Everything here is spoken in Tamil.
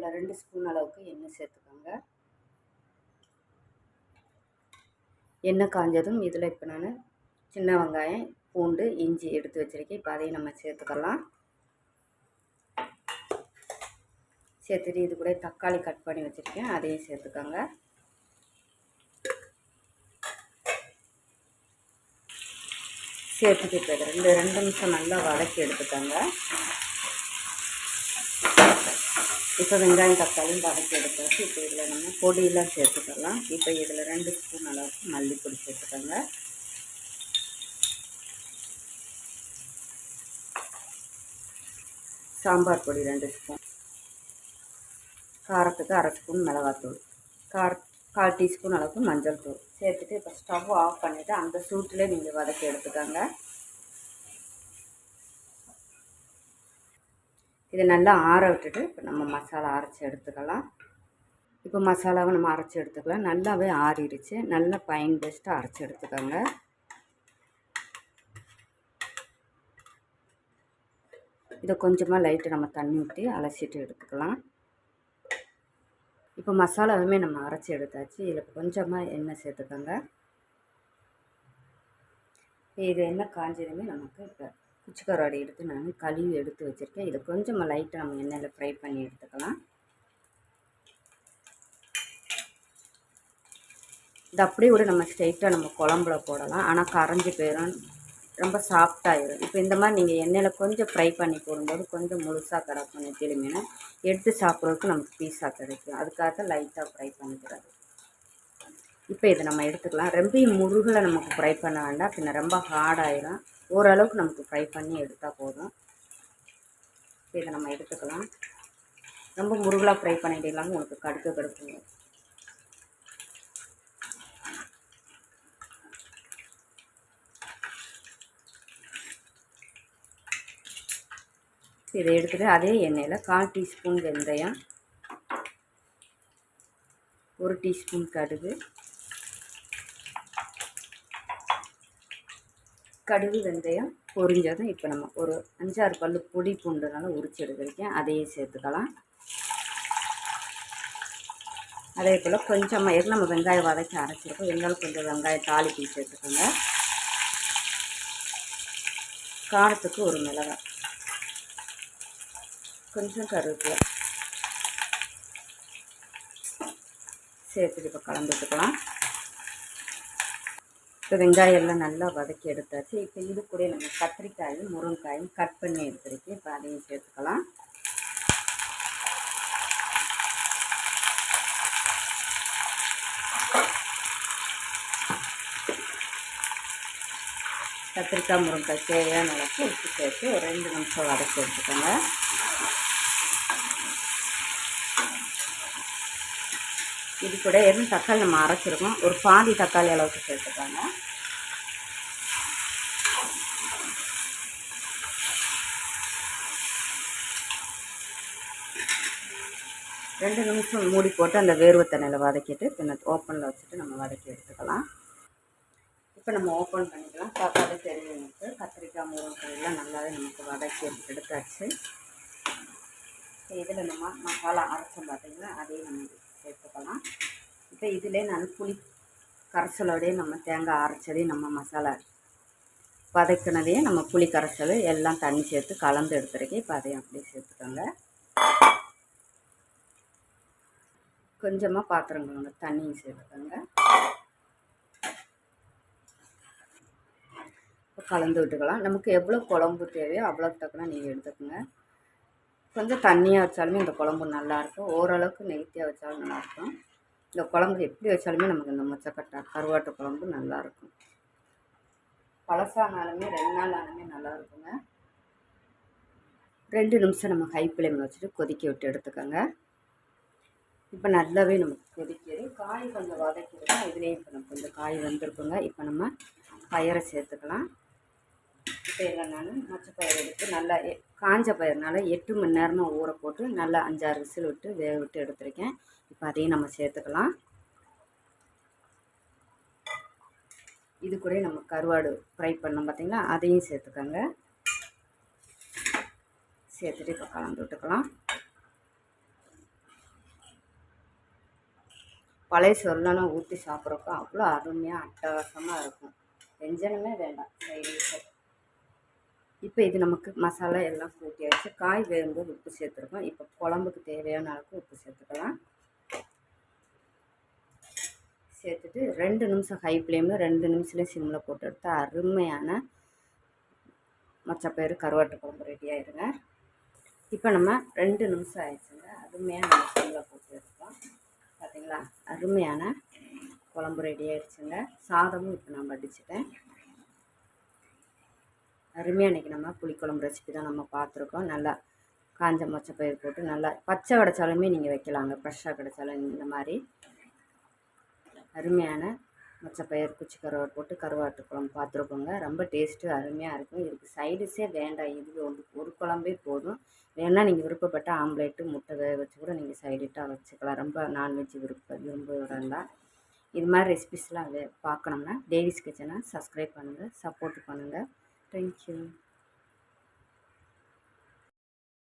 2 ஸ்பூன் அளவுக்கு எண்ணெய் சேர்த்துக்கோங்க. எண்ணெய் காஞ்சதும் இதில் இப்போ நான் சின்ன வெங்காயம், பூண்டு, இஞ்சி எடுத்து வச்சுருக்கேன். இப்போ அதையும் நம்ம சேர்த்துக்கலாம். சேர்த்துட்டு இது கூட தக்காளி கட் பண்ணி வச்சுருக்கேன், அதையும் சேர்த்துக்கோங்க. சேர்த்துட்டு இப்போ 2 நிமிஷம் நல்லா வதக்கி எடுத்துக்கோங்க. இப்போ வெங்காயம் தக்காளியும் வதக்கி எடுத்தாச்சு. இப்போ இதில் நம்ம பொடியெல்லாம் சேர்த்துக்கலாம். இப்போ இதில் 2 ஸ்பூன் அளவுக்கு மல்லிப்பொடி சேர்த்துக்கோங்க. சாம்பார் பொடி 2 ஸ்பூன், காரத்துக்கு 1/2 ஸ்பூன் மிளகாத்தூள், 1/4 டீஸ்பூன் அளவுக்கு மஞ்சள் தூள் சேர்த்துட்டு இப்போ ஸ்டவ் ஆஃப் பண்ணிவிட்டு அந்த சூட்டிலே நீங்கள் வதக்கி எடுத்துக்கோங்க. இதை நல்லா ஆற விட்டுட்டு இப்போ நம்ம மசாலா அரைச்சி எடுத்துக்கலாம். இப்போ மசாலாவை நம்ம அரைச்சி எடுத்துக்கலாம். நல்லாவே ஆறிடுச்சு. நல்லா ஃபைன் பேஸ்ட்டாக அரைச்சி எடுத்துக்கோங்க. இதை கொஞ்சமாக லைட்டு நம்ம தண்ணி ஊற்றி அலசிட்டு எடுத்துக்கலாம். இப்போ மசாலாவுமே நம்ம அரைச்சி எடுத்தாச்சு. இதில் கொஞ்சமாக எண்ணெய் சேர்த்துக்கோங்க. இது எண்ணெய் காஞ்சதுமே நமக்கு இப்போ குச்சி கருவாடு எடுத்து நான் கழுவி எடுத்து வச்சுருக்கேன். இதை கொஞ்சமாக லைட்டாக நம்ம எண்ணெயில் ஃப்ரை பண்ணி எடுத்துக்கலாம். இது அப்படியே கூட நம்ம ஸ்ட்ரைட்டாக நம்ம குழம்புல போடலாம். ஆனால் கரைஞ்சி போயிடும், ரொம்ப சாஃப்டாகிடும். இப்போ இந்த மாதிரி நீங்கள் எண்ணெயில் கொஞ்சம் ஃப்ரை பண்ணி போடும்போது கொஞ்சம் முழுசாக கிடக்கும். நெத்திலி மீனை எடுத்து சாப்பிட்றதுக்கு நமக்கு பீஸாக கிடைக்கும். அதுக்காக லைட்டாக ஃப்ரை பண்ணிக்கிறது. இப்போ இதை நம்ம எடுத்துக்கலாம். ரொம்ப முருகலை நமக்கு ஃப்ரை பண்ண வேண்டாம், பின்ன ரொம்ப ஹார்டாகிடும். ஓரளவுக்கு நமக்கு ஃப்ரை பண்ணி எடுத்தால் போதும். இப்போ இதை நம்ம எடுத்துக்கலாம். ரொம்ப முருகலாக ஃப்ரை பண்ணிட்டீங்களாங்க உங்களுக்கு கடுக்குங்க. இதை எடுத்துகிட்டு அதே எண்ணெயில் 1/4 டீஸ்பூன் வெந்தயம், 1 டீஸ்பூன் கடுகு, வெந்தயம் பொரிஞ்சதும் இப்போ நம்ம ஒரு 5-6 பல் பொடி பூண்டுனால உரிச்சு எடுத்துருக்கேன், அதையே சேர்த்துக்கலாம். அதே போல் கொஞ்சமாக நம்ம வெங்காயம் வதக்கி அரைச்சிருக்கோம், இருந்தாலும் கொஞ்சம் வெங்காயம் தாளிப்பு சேர்த்துக்கோங்க. காரத்துக்கு ஒரு மிளகாய், கொஞ்சம் கருவேப்பிலை சேர்த்துட்டு இப்போ கலந்து விட்டுக்கலாம். இப்போ வெங்காயம் எல்லாம் நல்லா வதக்கி எடுத்தாச்சு. இப்போ இது கூட நம்ம கத்திரிக்காயும் முருங்கைக்காயும் கட் பண்ணி எடுத்துருக்கு. இப்போ அதையும் சேர்த்துக்கலாம். கத்திரிக்காய் முருங்கைக்காய் தேவையான அளவுக்கு உப்பு சேர்த்து ஒரு 2 நிமிஷம் வதக்கி எடுத்துக்கோங்க. இது கூட எதுவும் தக்காளி நம்ம அரைச்சிருக்கோம், ஒரு பாதி தக்காளி அளவுக்கு சேர்த்துக்கோங்க. ரெண்டு நிமிஷம் மூடி போட்டு அந்த வேர்வை தண்ணியில் வதக்கிட்டு பின்ன ஓப்பனில் வச்சுட்டு நம்ம வதக்கி எடுத்துக்கலாம். இப்போ நம்ம ஓப்பன் பண்ணிக்கலாம். பார்த்தாலே தெரியும் நமக்கு கத்திரிக்காய் முருங்கைக்காயெல்லாம் நல்லாவே நமக்கு வதக்கி எடுத்தாச்சு. இதில் நம்ம மசாலா அரைச்சோம் பார்த்திங்கன்னா அதையும் நம்ம சேர்த்துக்கலாம். இப்போ இதிலே நான் புளி கரைசலோடையே நம்ம தேங்காய் அரைச்சதையும் நம்ம மசாலா வதக்கினதையும் நம்ம புளி கரைசல் எல்லாம் தண்ணி சேர்த்து கலந்து எடுத்துருக்கேன். இப்போ அதையும் அப்படியே சேர்த்துக்கோங்க. கொஞ்சமாக பாத்திரங்க தண்ணியும் சேர்த்துக்கோங்க. இப்போ கலந்து விட்டுக்கலாம். நமக்கு எவ்வளோ குழம்பு தேவையோ அவ்வளோ தக்கன நீங்கள் எடுத்துக்கோங்க. கொஞ்சம் தண்ணியாக வச்சாலுமே இந்த குழம்பு நல்லாயிருக்கும், ஓரளவுக்கு நெய்த்தியாக வச்சாலும் நல்லாயிருக்கும். இந்த குழம்பு எப்படி வச்சாலுமே நமக்கு இந்த மொச்சக்கட்டை கருவாட்டு குழம்பு நல்லாயிருக்கும். பழசானாலுமே 2 நாள் ஆனாலுமே நல்லாயிருக்குங்க. 2 நிமிஷம் நம்ம ஹை ஃப்ளேமில் வச்சுட்டு கொதிக்க விட்டு எடுத்துக்கோங்க. இப்போ நல்லாவே நமக்கு கொதிக்கிறது. காய் கொஞ்சம் வதக்கிடுவோம். இதுலேயே இப்போ நம்ம கொஞ்சம் காய் வந்திருக்குங்க. இப்போ நம்ம பயிரை சேர்த்துக்கலாம். இப்போ இதில் நான் மொச்சப்பயிர் எடுத்து நல்லா காஞ்ச பயிர்னால 8 மணி நேரமாக ஊற போட்டு நல்லா 5-6 விசில் விட்டு வேக விட்டு எடுத்துருக்கேன். இப்போ அதையும் நம்ம சேர்த்துக்கலாம். இது கூட நம்ம கருவாடு ஃப்ரை பண்ணோம் பார்த்திங்களா, அதையும் சேர்த்துக்கோங்க. சேர்த்துட்டு இப்போ கலந்து விட்டுக்கலாம். பழைய சோறுலாம் ஊற்றி சாப்பிட்றப்போ அவ்வளோ அருமையாக அட்டகாசமாக இருக்கும். வெஞ்சனமே வேண்டாம் சைடிஷ். இப்போ இது நமக்கு மசாலா எல்லாம் கூட்டியாச்சு. காய் வேகும்போது உப்பு சேர்த்துருக்கோம். இப்போ குழம்புக்கு தேவையான அளவுக்கு உப்பு சேர்த்துக்கலாம். சேர்த்துட்டு 2 நிமிஷம் ஹை ஃப்ளேமில் 2 நிமிஷத்துலேயும் சிம்மில் போட்டு எடுத்தால் அருமையான மொச்சப்பயிறு கருவாட்டு குழம்பு ரெடி ஆகிடுங்க. இப்போ நம்ம 2 நிமிஷம் ஆயிடுச்சுங்க. அருமையாக நம்ம சிம்மில் போட்டு எடுத்தோம். பார்த்தீங்களா, அருமையான குழம்பு ரெடி ஆகிடுச்சுங்க. சாதமும் இப்போ நான் வடிச்சிட்டேன். அருமையாக இன்றைக்கி நம்ம புளிக்குழம்பு ரெசிபி தான் நம்ம பார்த்துருக்கோம். நல்லா காஞ்ச மொச்சப்பயிறு போட்டு நல்லா பச்சை கிடைச்சாலுமே நீங்கள் வைக்கலாங்க, ஃப்ரெஷ்ஷாக கிடைச்சாலும். இந்த மாதிரி அருமையான மொச்சப்பயிறு குச்சி கருவாடு போட்டு கருவாட்டு குழம்பு பார்த்துருக்கோங்க. ரொம்ப டேஸ்ட்டு அருமையாக இருக்கும். இதுக்கு சைடிஷே வேண்டாம், இது ஒரு குழம்பே போதும். வேணால் நீங்கள் விருப்பப்பட்ட ஆம்லேட்டு முட்டை வேக வச்சு கூட நீங்கள் சைடிட்டாக வச்சுக்கலாம். ரொம்ப நான்வெஜ் விரும்புகிறதா இது மாதிரி ரெசிபிஸ்லாம் பார்க்கணும்னா டேவிஸ் கிச்சனை சப்ஸ்கிரைப் பண்ணுங்கள், சப்போர்ட் பண்ணுங்கள். தேங்க்யூ.